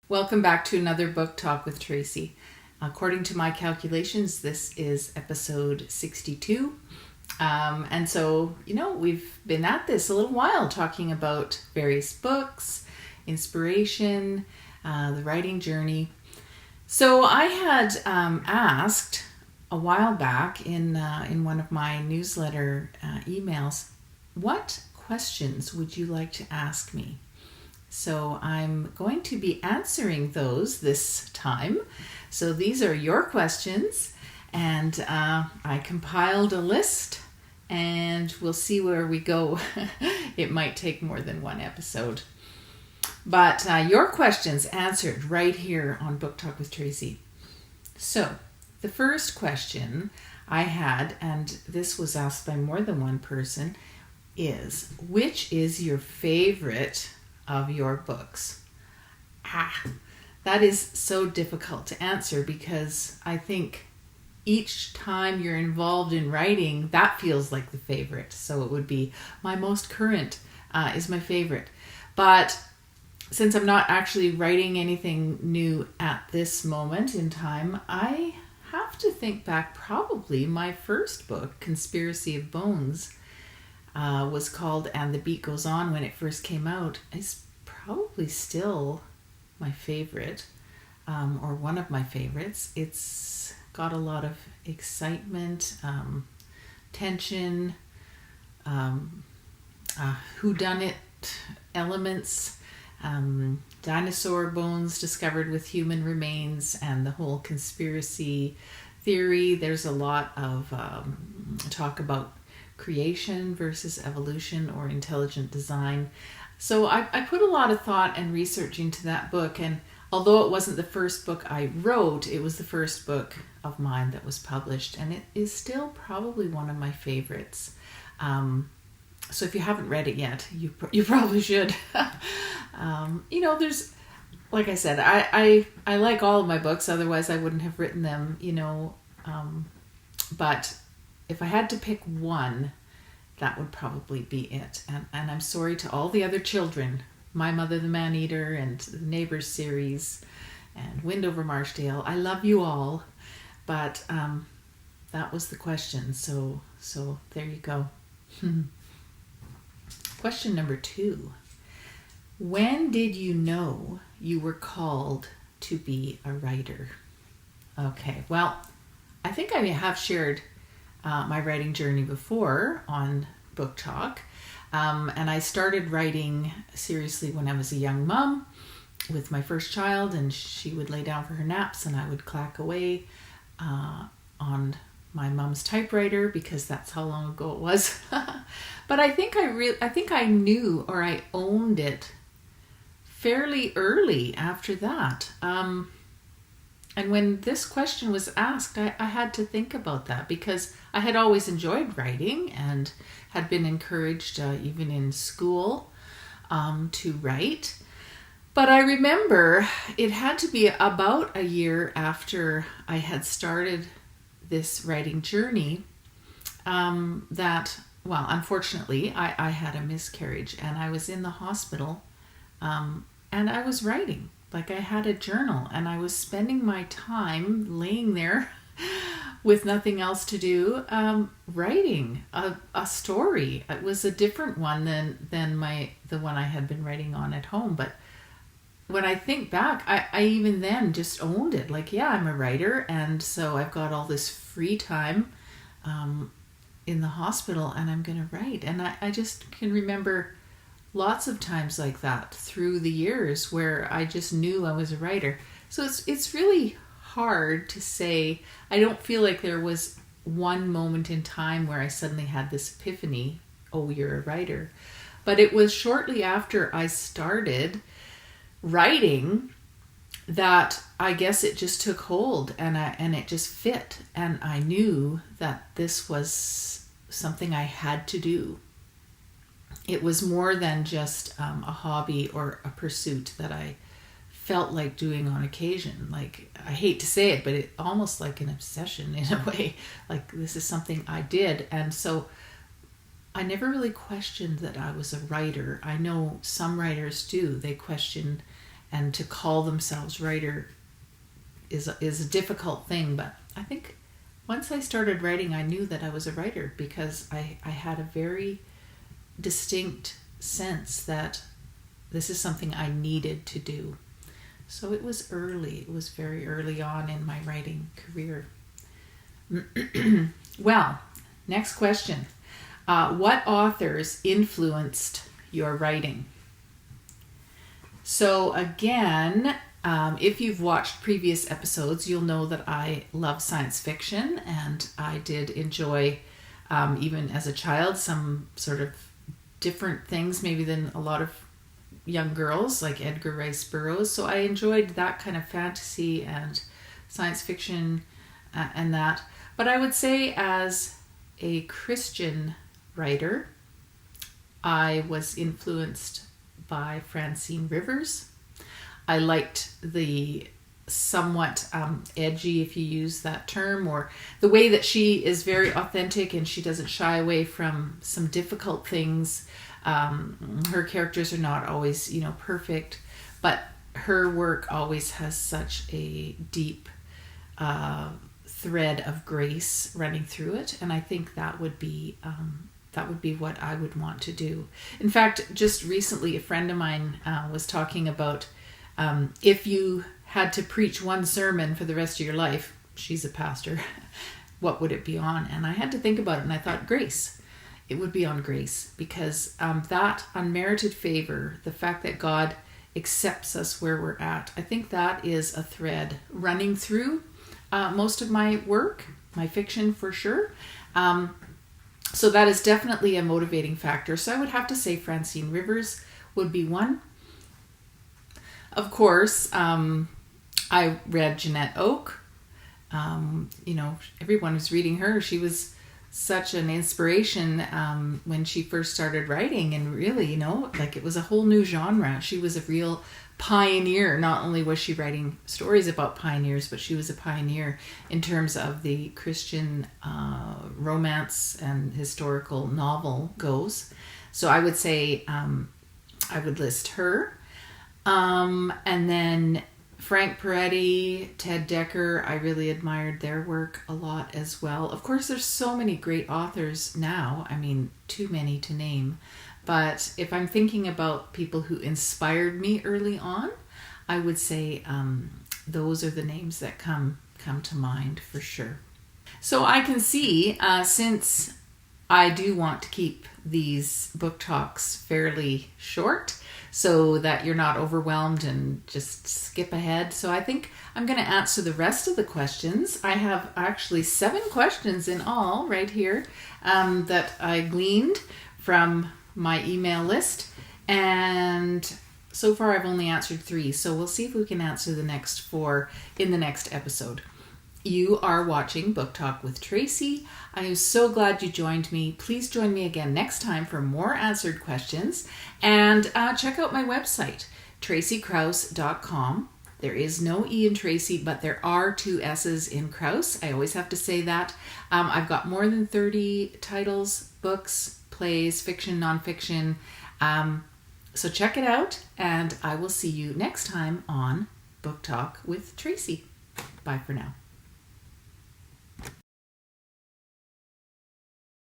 Welcome back to another book talk with Tracy. According to my calculations, this is episode 62. And so, we've been at this a little while talking about various books, inspiration, the writing journey. So I had asked a while back in one of my newsletter emails, what questions would you like to ask me? So I'm going to be answering those this time. So these are your questions, and I compiled a list, and we'll see where we go. It might take more than one episode. But your questions answered right here on Book Talk with Tracy. So the first question I had, and this was asked by more than one person, is, which is your favorite of your books? That is so difficult to answer because I think each time you're involved in writing, that feels like the favorite. So it would be my most current is my favorite. But since I'm not actually writing anything new at this moment in time, I have to think back. Probably my first book, Conspiracy of Bones, was called And the Beat Goes On when it first came out. It's probably still my favorite, or one of my favorites. It's got a lot of excitement, tension, whodunit elements, dinosaur bones discovered with human remains, and the whole conspiracy theory. There's a lot of talk about creation versus evolution or intelligent design. So I put a lot of thought and research into that book, and although it wasn't the first book I wrote, it was the first book of mine that was published, and it is still probably one of my favorites. So if you haven't read it yet, you probably should. There's, like I said, I like all of my books, otherwise I wouldn't have written them, but if I had to pick one, that would probably be it. And I'm sorry to all the other children, My Mother the Man-Eater and the Neighbors series and Wind Over Marshdale. I love you all, but that was the question. So there you go. Question number 2. When did you know you were called to be a writer? Okay, well, I think I have shared my writing journey before on Book Talk. And I started writing seriously when I was a young mom with my first child, and she would lay down for her naps and I would clack away on my mom's typewriter because that's how long ago it was. But I think I knew, or I owned it fairly early after that. And when this question was asked, I had to think about that because I had always enjoyed writing and had been encouraged, even in school, to write. But I remember it had to be about a year after I had started this writing journey that, well, unfortunately, I had a miscarriage and I was in the hospital and I was writing. Like I had a journal and I was spending my time laying there with nothing else to do, writing a story. It was a different one than the one I had been writing on at home. But when I think back, I even then just owned it. Like, yeah, I'm a writer, and so I've got all this free time in the hospital and I'm going to write. And I just can remember lots of times like that through the years where I just knew I was a writer. So it's really hard to say. I don't feel like there was one moment in time where I suddenly had this epiphany, oh, you're a writer. But it was shortly after I started writing that I guess it just took hold and it just fit. And I knew that this was something I had to do. It was more than just a hobby or a pursuit that I felt like doing on occasion. Like, I hate to say it, but it almost like an obsession in a way. Like, this is something I did. And so I never really questioned that I was a writer. I know some writers do. They question and to call themselves writer is a difficult thing. But I think once I started writing, I knew that I was a writer because I had a very distinct sense that this is something I needed to do. So it was early. It was very early on in my writing career. Well, next question. What authors influenced your writing? So again, if you've watched previous episodes, you'll know that I love science fiction, and I did enjoy, even as a child, some sort of different things maybe than a lot of young girls, like Edgar Rice Burroughs. So I enjoyed that kind of fantasy and science fiction and that. But I would say as a Christian writer, I was influenced by Francine Rivers. I liked the somewhat edgy, if you use that term, or the way that she is very authentic and she doesn't shy away from some difficult things. Her characters are not always, perfect, but her work always has such a deep thread of grace running through it, and I think that would be what I would want to do. In fact, just recently, a friend of mine was talking about if you had to preach one sermon for the rest of your life, she's a pastor, what would it be on? And I had to think about it, and I thought grace. It would be on grace, because that unmerited favor, the fact that God accepts us where we're at, I think that is a thread running through most of my work, my fiction for sure. So that is definitely a motivating factor. So I would have to say Francine Rivers would be one. Of course, I read Jeanette Oke. Everyone was reading her. She was such an inspiration when she first started writing, and really, it was a whole new genre. She was a real pioneer. Not only was she writing stories about pioneers, but she was a pioneer in terms of the Christian romance and historical novel goes. So I would say I would list her. And then Frank Peretti, Ted Dekker, I really admired their work a lot as well. Of course, there's so many great authors now. I mean, too many to name. But if I'm thinking about people who inspired me early on, I would say those are the names that come to mind for sure. So I can see, since I do want to keep these book talks fairly short, so that you're not overwhelmed and just skip ahead. So I think I'm going to answer the rest of the questions. I have actually 7 questions in all right here that I gleaned from my email list. And so far I've only answered 3. So we'll see if we can answer the next 4 in the next episode. You are watching Book Talk with Tracy. I am so glad you joined me. Please join me again next time for more answered questions. And check out my website, tracykrause.com. There is no E in Tracy, but there are 2 S's in Krause. I always have to say that. I've got more than 30 titles, books, plays, fiction, nonfiction. So check it out, and I will see you next time on Book Talk with Tracy. Bye for now.